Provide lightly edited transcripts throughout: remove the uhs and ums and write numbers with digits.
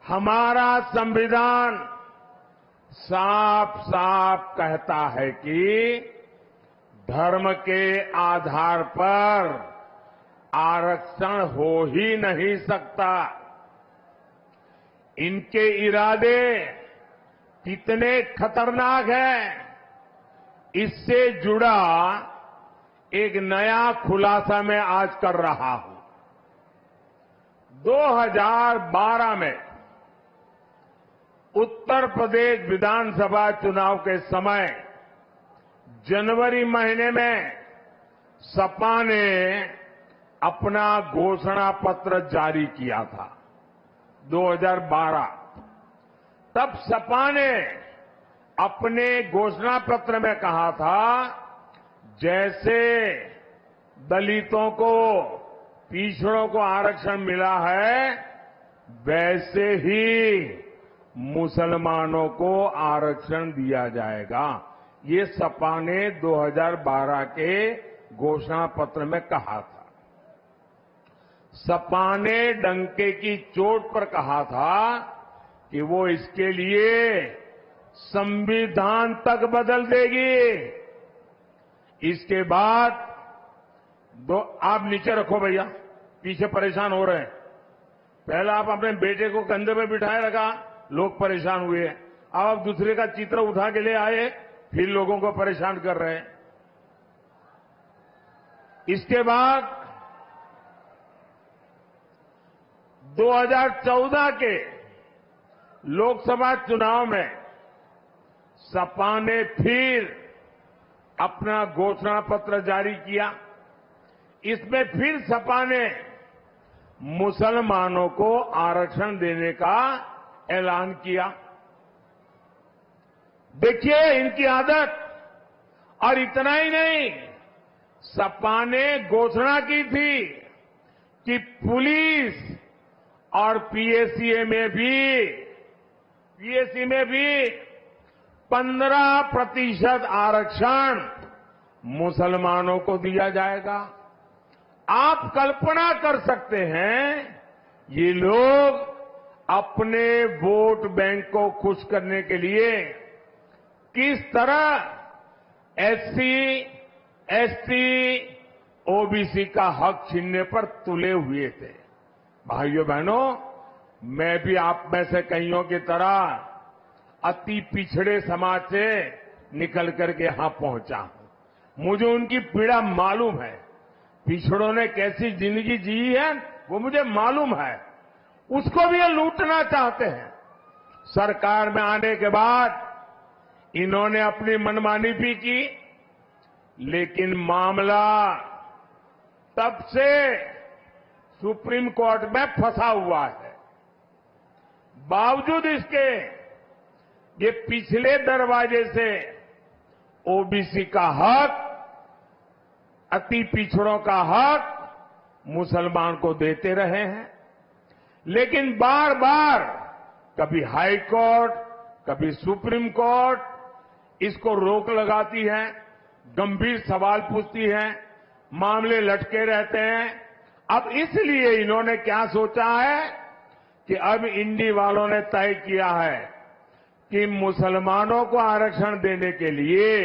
हमारा संविधान साफ साफ कहता है कि धर्म के आधार पर आरक्षण हो ही नहीं सकता। इनके इरादे कितने खतरनाक हैं, इससे जुड़ा एक नया खुलासा मैं आज कर रहा हूं। 2012 में उत्तर प्रदेश विधानसभा चुनाव के समय जनवरी महीने में सपा ने अपना घोषणा पत्र जारी किया था। 2012 तब सपा ने अपने घोषणा पत्र में कहा था, जैसे दलितों को, पिछड़ों को आरक्षण मिला है, वैसे ही मुसलमानों को आरक्षण दिया जाएगा। ये सपा ने 2012 के घोषणा पत्र में कहा था। सपा ने डंके की चोट पर कहा था कि वो इसके लिए संविधान तक बदल देगी। इसके बाद आप नीचे रखो भैया, पीछे परेशान हो रहे हैं। पहला आप अपने बेटे को कंधे पे बिठाए रखा, लोग परेशान हुए। अब आप दूसरे का चित्र उठा के ले आए, फिर लोगों को परेशान कर रहे हैं। इसके बाद 2014 के लोकसभा चुनाव में सपा ने फिर अपना घोषणा पत्र जारी किया। इसमें फिर सपा ने मुसलमानों को आरक्षण देने का ऐलान किया। देखिए इनकी आदत। और इतना ही नहीं, सपा ने घोषणा की थी कि पुलिस और पीएससी में भी 15% आरक्षण मुसलमानों को दिया जाएगा। आप कल्पना कर सकते हैं, ये लोग अपने वोट बैंक को खुश करने के लिए किस तरह एससी, एसटी, ओबीसी का हक छीनने पर तुले हुए थे। भाइयों बहनों, मैं भी आप में से कईयों की तरह अति पिछड़े समाज से निकल करके यहां पहुंचा हूं। मुझे उनकी पीड़ा मालूम है। पिछड़ों ने कैसी जिंदगी जी है वो मुझे मालूम है। उसको भी ये लूटना चाहते हैं। सरकार में आने के बाद इन्होंने अपनी मनमानी भी की, लेकिन मामला तब से सुप्रीम कोर्ट में फंसा हुआ है। बावजूद इसके ये पिछले दरवाजे से ओबीसी का हक, अति पिछड़ों का हक मुसलमान को देते रहे हैं। लेकिन बार बार कभी हाई कोर्ट, कभी सुप्रीम कोर्ट इसको रोक लगाती है, गंभीर सवाल पूछती है, मामले लटके रहते हैं। अब इसलिए इन्होंने क्या सोचा है कि अब इंडी वालों ने तय किया है कि मुसलमानों को आरक्षण देने के लिए,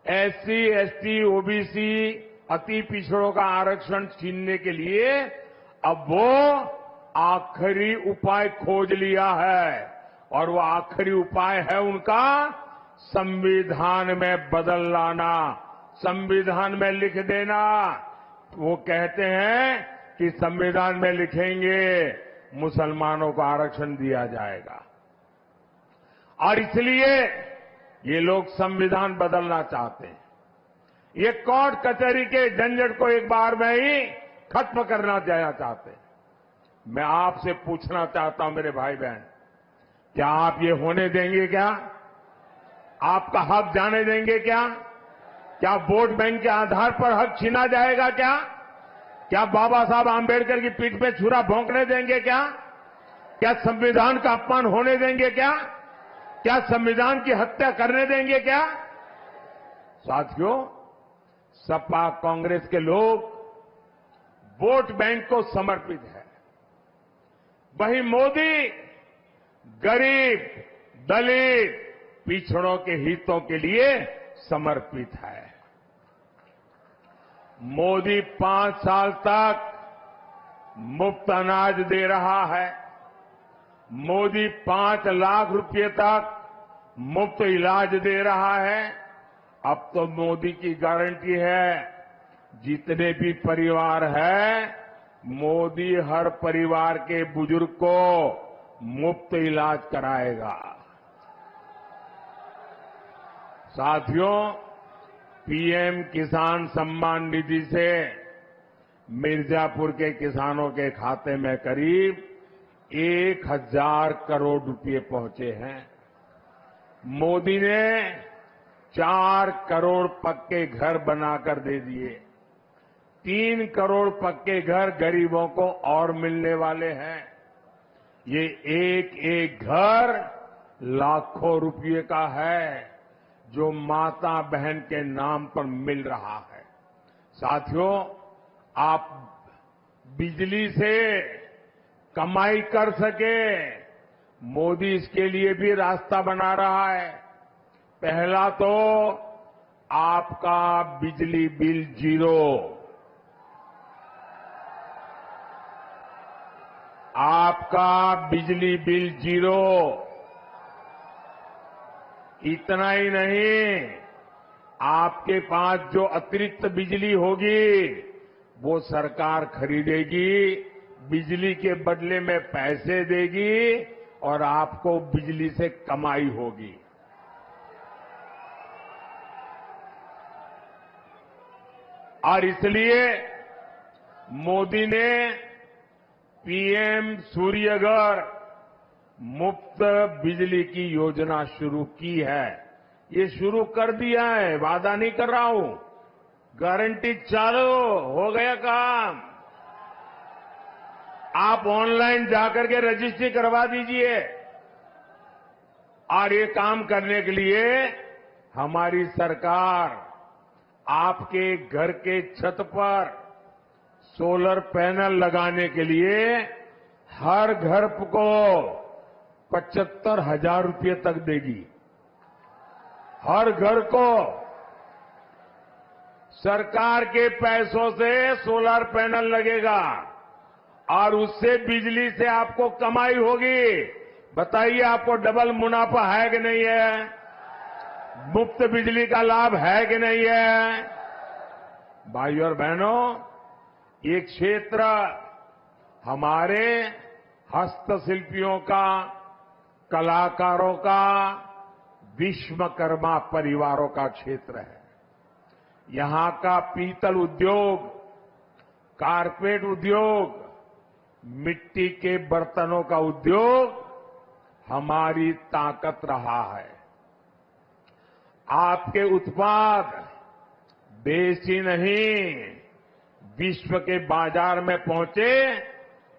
एससी, एसटी, ओबीसी, अति पिछड़ों का आरक्षण छीनने के लिए अब वो आखिरी उपाय खोज लिया है। और वो आखिरी उपाय है उनका संविधान में बदल लाना, संविधान में लिख देना। वो कहते हैं कि संविधान में लिखेंगे मुसलमानों को आरक्षण दिया जाएगा। और इसलिए ये लोग संविधान बदलना चाहते हैं। ये कोर्ट कचहरी के झंझट को एक बार में ही खत्म करना चाहते हैं। मैं आपसे पूछना चाहता हूं मेरे भाई बहन, क्या आप ये होने देंगे? क्या आपका हक जाने देंगे? क्या वोट बैंक के आधार पर हक छीना जाएगा? क्या बाबा साहब आंबेडकर की पीठ पे छुरा भोंकने देंगे? क्या संविधान का अपमान होने देंगे? क्या संविधान की हत्या करने देंगे? साथियों, सपा कांग्रेस के लोग वोट बैंक को समर्पित है। वहीं मोदी गरीब, दलित, पिछड़ों के हितों के लिए समर्पित है। मोदी 5 साल तक मुफ्त अनाज दे रहा है। मोदी 5 लाख रुपए तक मुफ्त इलाज दे रहा है। अब तो मोदी की गारंटी है, जितने भी परिवार हैं, मोदी हर परिवार के बुजुर्ग को मुफ्त इलाज कराएगा। साथियों, पीएम किसान सम्मान निधि से मिर्जापुर के किसानों के खाते में करीब 1000 करोड़ रुपए पहुंचे हैं। मोदी ने 4 करोड़ पक्के घर बनाकर दे दिए। 3 करोड़ पक्के घर गरीबों को और मिलने वाले हैं। ये एक एक घर लाखों रुपए का है, जो माता बहन के नाम पर मिल रहा है। साथियों, आप बिजली से कमाई कर सके, मोदी इसके लिए भी रास्ता बना रहा है। पहला तो आपका बिजली बिल 0। आपका बिजली बिल 0। इतना ही नहीं, आपके पास जो अतिरिक्त बिजली होगी वो सरकार खरीदेगी, बिजली के बदले में पैसे देगी और आपको बिजली से कमाई होगी। और इसलिए मोदी ने पीएम सूर्यघर मुफ्त बिजली की योजना शुरू की है। ये शुरू कर दिया है, वादा नहीं कर रहा हूं, गारंटी चालू हो गया काम। आप ऑनलाइन जाकर के रजिस्ट्री करवा दीजिए। और ये काम करने के लिए हमारी सरकार आपके घर के छत पर सोलर पैनल लगाने के लिए हर घर को 75,000 रुपये तक देगी। हर घर को सरकार के पैसों से सोलर पैनल लगेगा और उससे बिजली से आपको कमाई होगी। बताइए, आपको डबल मुनाफा है कि नहीं है? मुफ्त बिजली का लाभ है कि नहीं है? भाइयों और बहनों, ये क्षेत्र हमारे हस्तशिल्पियों का, कलाकारों का, विश्वकर्मा परिवारों का क्षेत्र है। यहां का पीतल उद्योग, कारपेट उद्योग, मिट्टी के बर्तनों का उद्योग हमारी ताकत रहा है। आपके उत्पाद देश ही नहीं, विश्व के बाजार में पहुंचे,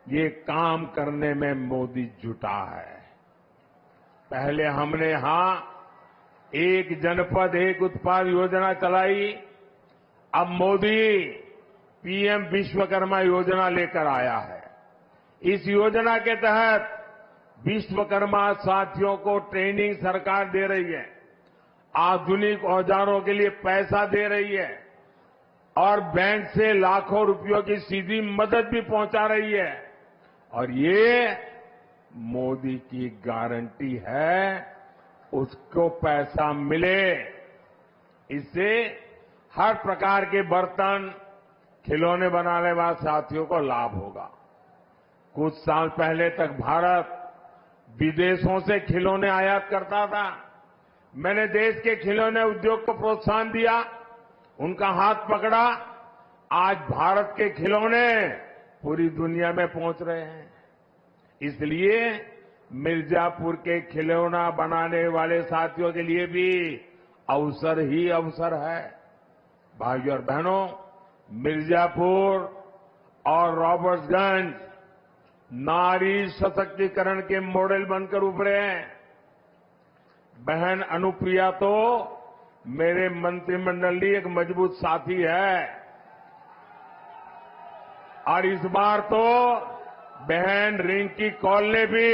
ये काम करने में मोदी जुटा है। पहले हमने यहां एक जनपद एक उत्पाद योजना चलाई। अब मोदी पीएम विश्वकर्मा योजना लेकर आया है। इस योजना के तहत विश्वकर्मा साथियों को ट्रेनिंग सरकार दे रही है, आधुनिक औजारों के लिए पैसा दे रही है और बैंक से लाखों रुपयों की सीधी मदद भी पहुंचा रही है। और ये मोदी की गारंटी है, उसको पैसा मिले। इससे हर प्रकार के बर्तन, खिलौने बनाने वाले साथियों को लाभ होगा। कुछ साल पहले तक भारत विदेशों से खिलौने आयात करता था। मैंने देश के खिलौने उद्योग को प्रोत्साहन दिया, उनका हाथ पकड़ा। आज भारत के खिलौने पूरी दुनिया में पहुंच रहे हैं। इसलिए मिर्जापुर के खिलौना बनाने वाले साथियों के लिए भी अवसर ही अवसर है। भाइयों और बहनों, मिर्जापुर और रॉबर्ट्सगंज नारी सशक्तिकरण के मॉडल बनकर उभरे हैं। बहन अनुप्रिया तो मेरे मंत्रिमंडल की एक मजबूत साथी है और इस बार तो बहन रिंकी कौल ने भी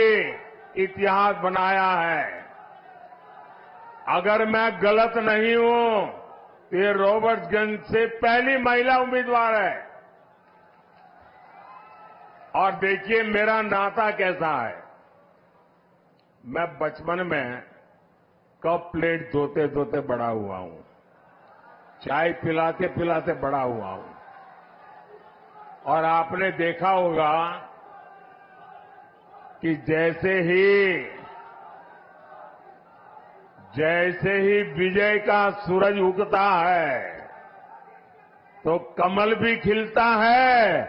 इतिहास बनाया है। अगर मैं गलत नहीं हूं तो ये रॉबर्ट्सगंज से पहली महिला उम्मीदवार है। और देखिए मेरा नाता कैसा है। मैं बचपन में कप प्लेट धोते धोते बड़ा हुआ हूं, चाय पिलाते पिलाते बड़ा हुआ हूं। और आपने देखा होगा कि जैसे ही विजय का सूरज उगता है तो कमल भी खिलता है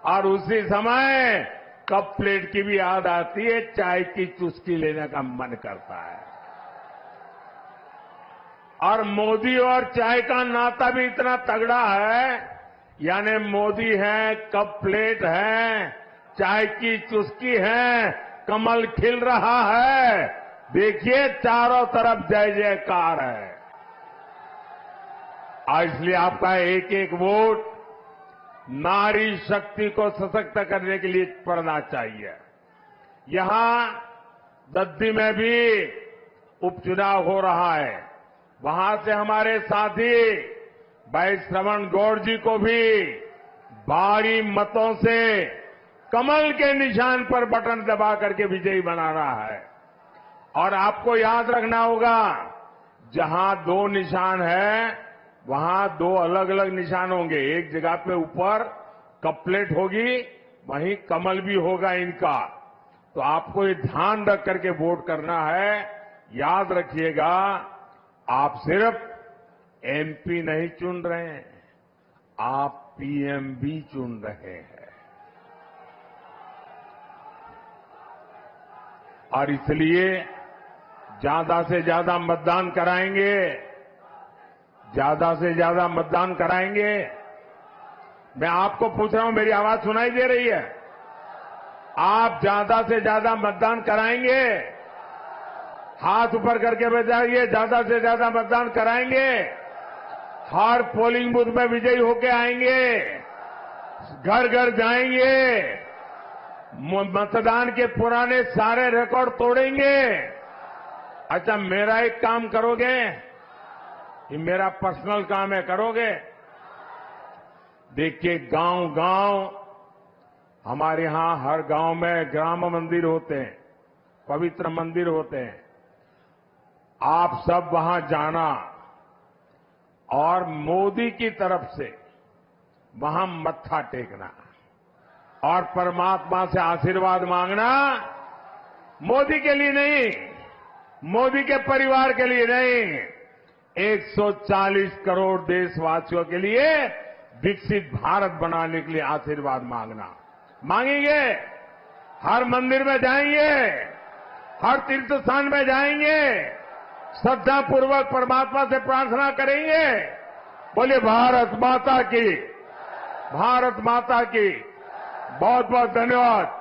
और उसी समय कप प्लेट की भी याद आती है, चाय की चुस्की लेने का मन करता है। और मोदी और चाय का नाता भी इतना तगड़ा है, यानी मोदी है, कप प्लेट है, चाय की चुस्की है, कमल खिल रहा है। देखिए चारों तरफ जय जयकार है। इसलिए आपका एक एक वोट नारी शक्ति को सशक्त करने के लिए पड़ना चाहिए। यहां दद्दी में भी उपचुनाव हो रहा है। वहां से हमारे साथी भाई श्रवण गौड़ जी को भी भारी मतों से कमल के निशान पर बटन दबा करके विजयी बनाना है। और आपको याद रखना होगा, जहां दो निशान है वहां दो अलग अलग निशान होंगे। एक जगह पे ऊपर कप प्लेट होगी, वहीं कमल भी होगा इनका। तो आपको ये ध्यान रख करके वोट करना है। याद रखिएगा, आप सिर्फ एमपी नहीं चुन रहे हैं, आप पीएम भी चुन रहे हैं। और इसलिए ज्यादा से ज्यादा मतदान कराएंगे, ज्यादा से ज्यादा मतदान कराएंगे। मैं आपको पूछ रहा हूं, मेरी आवाज सुनाई दे रही है? आप ज्यादा से ज्यादा मतदान कराएंगे? हाथ ऊपर करके बताइए, ज्यादा से ज्यादा मतदान कराएंगे? हर पोलिंग बूथ में विजयी होके आएंगे, घर घर जाएंगे, मतदान के पुराने सारे रिकॉर्ड तोड़ेंगे। अच्छा, मेरा एक काम करोगे? ये मेरा पर्सनल काम है, करोगे? देखिए गांव गांव, हमारे यहां हर गांव में ग्राम मंदिर होते हैं, पवित्र मंदिर होते हैं। आप सब वहां जाना और मोदी की तरफ से वहां मत्था टेकना और परमात्मा से आशीर्वाद मांगना। मोदी के लिए नहीं, मोदी के परिवार के लिए नहीं, 140 करोड़ देशवासियों के लिए विकसित भारत बनाने के लिए आशीर्वाद मांगना। मांगेंगे? हर मंदिर में जाएंगे, हर तीर्थ स्थान में जाएंगे, श्रद्धापूर्वक परमात्मा से प्रार्थना करेंगे। बोलिए भारत माता की, भारत माता की। बहुत बहुत धन्यवाद।